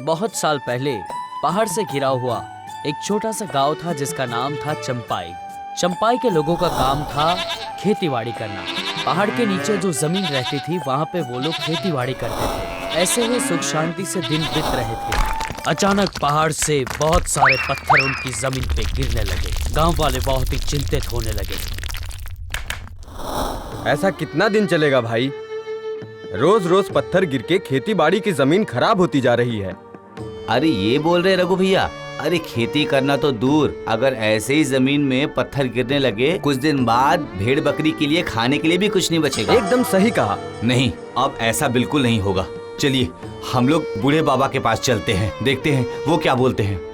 बहुत साल पहले पहाड़ से घिरा हुआ एक छोटा सा गांव था जिसका नाम था चंपाई। चंपाई के लोगों का काम था खेतीबाड़ी करना। पहाड़ के नीचे जो जमीन रहती थी वहाँ पे वो लोग खेतीबाड़ी करते थे। ऐसे ही सुख शांति से दिन बीत रहे थे। अचानक पहाड़ से बहुत सारे पत्थर उनकी जमीन पे गिरने लगे। गांव वाले बहुत ही चिंतित होने लगे। ऐसा कितना दिन चलेगा भाई? रोज रोज पत्थर गिर के खेती बाड़ी की जमीन खराब होती जा रही है। अरे ये बोल रहे रघु भैया, अरे खेती करना तो दूर, अगर ऐसे ही जमीन में पत्थर गिरने लगे कुछ दिन बाद भेड़ बकरी के लिए खाने के लिए भी कुछ नहीं बचेगा। एकदम सही कहा। नहीं, अब ऐसा बिल्कुल नहीं होगा। चलिए हम लोग बूढ़े बाबा के पास चलते हैं, देखते हैं वो क्या बोलते हैं।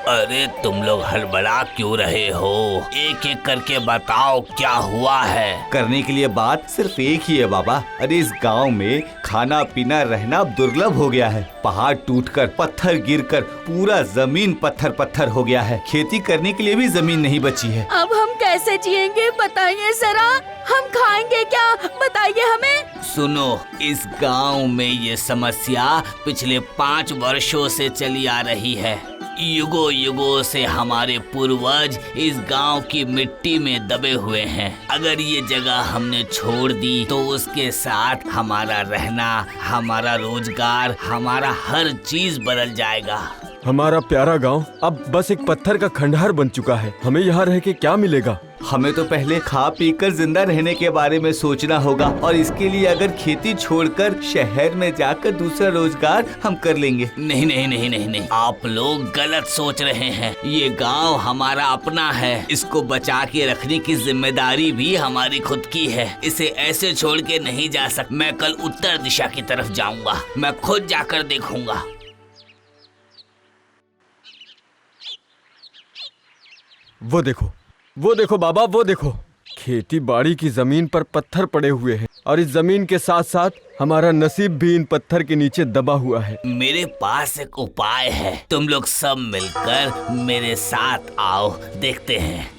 अरे तुम लोग हड़बड़ा क्यों रहे हो? एक एक करके बताओ क्या हुआ है। करने के लिए बात सिर्फ एक ही है बाबा। अरे इस गांव में खाना पीना रहना दुर्लभ हो गया है। पहाड़ टूटकर पत्थर गिरकर पूरा जमीन पत्थर पत्थर हो गया है। खेती करने के लिए भी जमीन नहीं बची है। अब हम कैसे जिएंगे बताइए जरा, हम खाएंगे क्या बताइए हमें। सुनो, इस गांव में ये समस्या पिछले 5 वर्षों से चली आ रही है। युगों युगों से हमारे पूर्वज इस गांव की मिट्टी में दबे हुए हैं। अगर ये जगह हमने छोड़ दी तो उसके साथ हमारा रहना, हमारा रोजगार, हमारा हर चीज बदल जाएगा। हमारा प्यारा गांव अब बस एक पत्थर का खंडहर बन चुका है। हमें यहाँ रह के क्या मिलेगा? हमें तो पहले खा पी कर जिंदा रहने के बारे में सोचना होगा, और इसके लिए अगर खेती छोड़कर शहर में जाकर दूसरा रोजगार हम कर लेंगे। नहीं नहीं नहीं नहीं नहीं, आप लोग गलत सोच रहे हैं। ये गांव हमारा अपना है, इसको बचा के रखने की जिम्मेदारी भी हमारी खुद की है। इसे ऐसे छोड़ के नहीं जा सकता। मैं कल उत्तर दिशा की तरफ जाऊंगा, मैं खुद जाकर देखूंगा। वो देखो बाबा, वो देखो। खेती बाड़ी की जमीन पर पत्थर पड़े हुए हैं और इस जमीन के साथ साथ हमारा नसीब भी इन पत्थर के नीचे दबा हुआ है। मेरे पास एक उपाय है, तुम लोग सब मिलकर मेरे साथ आओ, देखते हैं।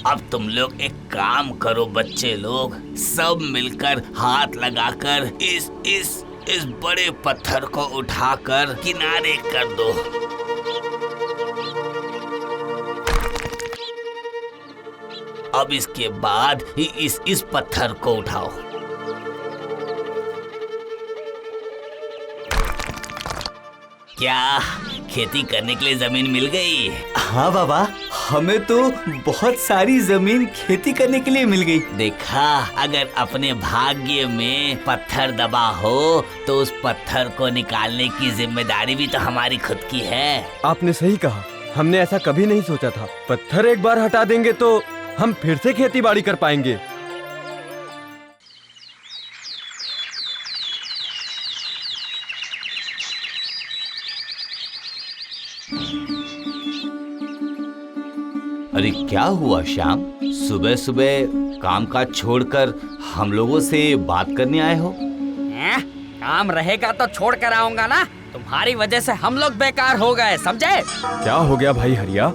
अब तुम लोग एक काम करो बच्चे लोग, सब मिलकर हाथ लगाकर इस बड़े पत्थर को उठाकर किनारे कर दो। अब इसके बाद इस पत्थर को उठाओ। क्या खेती करने के लिए जमीन मिल गई? हाँ बाबा, हमें तो बहुत सारी जमीन खेती करने के लिए मिल गई। देखा, अगर अपने भाग्य में पत्थर दबा हो तो उस पत्थर को निकालने की जिम्मेदारी भी तो हमारी खुद की है। आपने सही कहा, हमने ऐसा कभी नहीं सोचा था। पत्थर एक बार हटा देंगे तो हम फिर से खेती बाड़ी कर पाएंगे। अरे क्या हुआ श्याम, सुबह सुबह काम काज छोड़कर हम लोगों से बात करने आए हो? काम रहेगा तो छोड़ कर आऊंगा ना। तुम्हारी वजह से हम लोग बेकार हो गए, समझे? क्या हो गया भाई हरिया?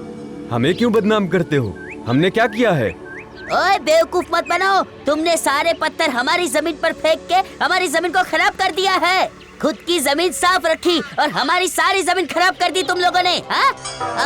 हमें क्यों बदनाम करते हो? हमने क्या किया है? ओए बेवकूफ मत बनो, तुमने सारे पत्थर हमारी जमीन पर फेंक के हमारी जमीन को खराब कर दिया है। खुद की जमीन साफ रखी और हमारी सारी जमीन खराब कर दी तुम लोगों ने। हाँ?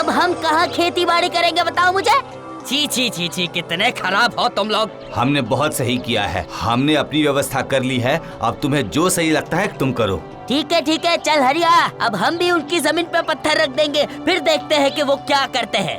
अब हम कहाँ खेती बाड़ी करेंगे बताओ मुझे? छी छी छी छी, कितने खराब हो तुम लोग। हमने बहुत सही किया है, हमने अपनी व्यवस्था कर ली है। अब तुम्हें जो सही लगता है तुम करो। ठीक है, चल हरिया, अब हम भी उनकी जमीन पे पत्थर रख देंगे, फिर देखते हैं कि वो क्या करते हैं।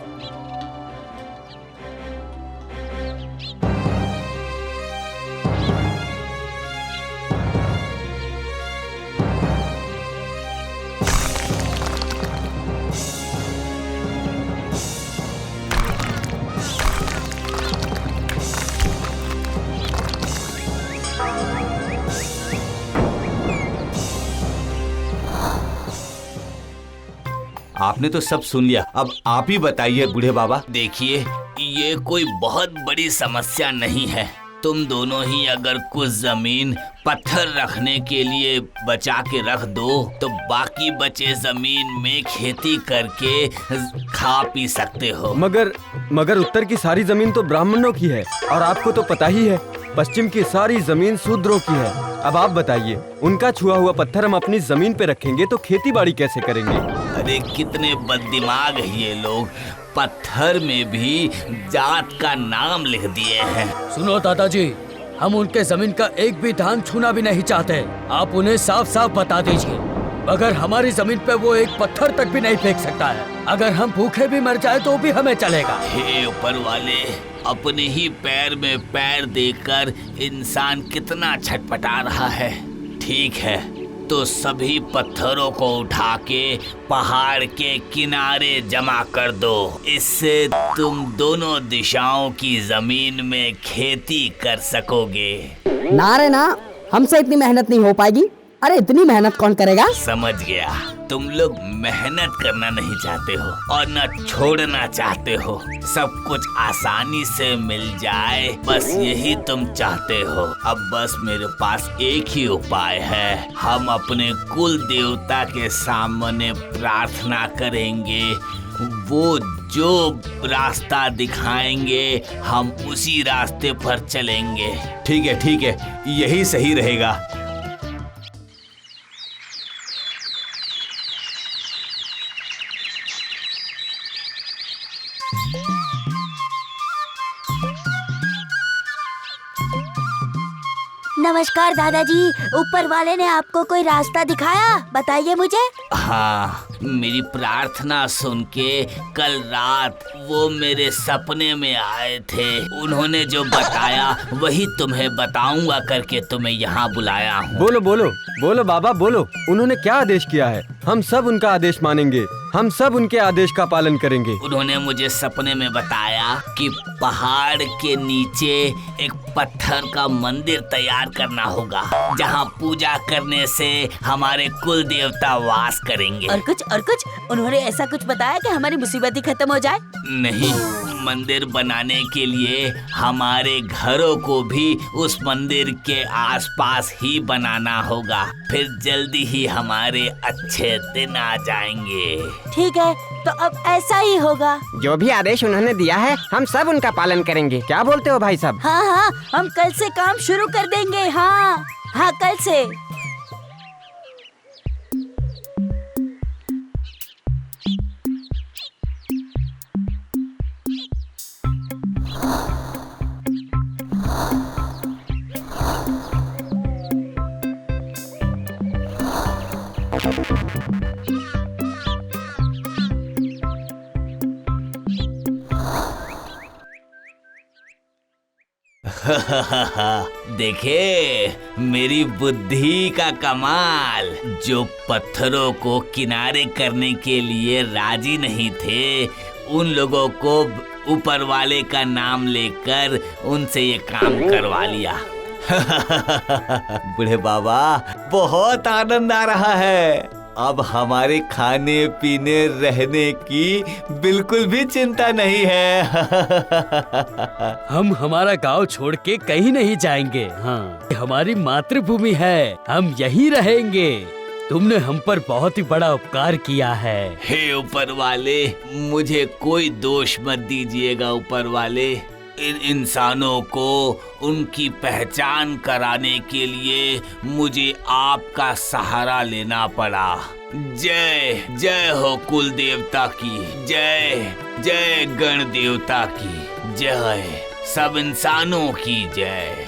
आपने तो सब सुन लिया, अब आप ही बताइए बूढ़े बाबा। देखिए, ये कोई बहुत बड़ी समस्या नहीं है। तुम दोनों ही अगर कुछ जमीन पत्थर रखने के लिए बचा के रख दो तो बाकी बचे जमीन में खेती करके खा पी सकते हो। मगर उत्तर की सारी जमीन तो ब्राह्मणों की है और आपको तो पता ही है पश्चिम की सारी जमीन शूद्रों की है। अब आप बताइए, उनका छुआ हुआ पत्थर हम अपनी जमीन पे रखेंगे तो खेती बाड़ी कैसे करेंगे? अरे कितने बददिमाग है ये लोग, पत्थर में भी जात का नाम लिख दिए हैं। सुनो दादाजी, हम उनके जमीन का एक भी धान छूना भी नहीं चाहते। आप उन्हें साफ साफ बता दीजिए, अगर हमारी जमीन पे वो एक पत्थर तक भी नहीं फेंक सकता है। अगर हम भूखे भी मर जाए तो भी हमें चलेगा। हे ऊपर वाले, अपने ही पैर में पैर देकर इंसान कितना छटपटा रहा है। ठीक है, तो सभी पत्थरों को उठा के पहाड़ के किनारे जमा कर दो। इससे तुम दोनों दिशाओं की जमीन में खेती कर सकोगे। ना रे ना, हमसे इतनी मेहनत नहीं हो पाएगी। अरे इतनी मेहनत कौन करेगा? समझ गया, तुम लोग मेहनत करना नहीं चाहते हो और न छोड़ना चाहते हो। सब कुछ आसानी से मिल जाए, बस यही तुम चाहते हो। अब बस मेरे पास एक ही उपाय है। हम अपने कुल देवता के सामने प्रार्थना करेंगे, वो जो रास्ता दिखाएंगे हम उसी रास्ते पर चलेंगे। ठीक है, यही सही रहेगा। नमस्कार दादाजी, ऊपर वाले ने आपको कोई रास्ता दिखाया? बताइए मुझे। हाँ, मेरी प्रार्थना सुन के कल रात वो मेरे सपने में आए थे। उन्होंने जो बताया वही तुम्हें बताऊंगा करके तुम्हें यहाँ बुलाया हूँ। बोलो बाबा बोलो, उन्होंने क्या आदेश किया है? हम सब उनका आदेश मानेंगे, हम सब उनके आदेश का पालन करेंगे। उन्होंने मुझे सपने में बताया कि पहाड़ के नीचे एक पत्थर का मंदिर तैयार करना होगा, जहाँ पूजा करने से हमारे कुल देवता वास करेंगे। और कुछ उन्होंने ऐसा कुछ बताया कि हमारी मुसीबत ही खत्म हो जाए? नहीं, मंदिर बनाने के लिए हमारे घरों को भी उस मंदिर के आसपास ही बनाना होगा, फिर जल्दी ही हमारे अच्छे दिन आ जाएंगे। ठीक है, तो अब ऐसा ही होगा। जो भी आदेश उन्होंने दिया है हम सब उनका पालन करेंगे। क्या बोलते हो भाई साहब? हाँ, हम कल से काम शुरू कर देंगे। हाँ, कल से। देखे मेरी बुद्धि का कमाल। जो पत्थरों को किनारे करने के लिए राजी नहीं थे, उन लोगों को ऊपर वाले का नाम लेकर उनसे ये काम करवा लिया। बूढ़े बाबा, बहुत आनंद आ रहा है। अब हमारे खाने पीने रहने की बिल्कुल भी चिंता नहीं है। हम हमारा गांव छोड़ के कहीं नहीं जाएंगे। हाँ, हमारी मातृभूमि है, हम यहीं रहेंगे। तुमने हम पर बहुत ही बड़ा उपकार किया है। हे ऊपर वाले, मुझे कोई दोष मत दीजिएगा। ऊपर वाले, इन इंसानों को उनकी पहचान कराने के लिए मुझे आपका सहारा लेना पड़ा। जय जय हो कुल देवता की जय, जय गण देवता की जय, सब इंसानों की जय।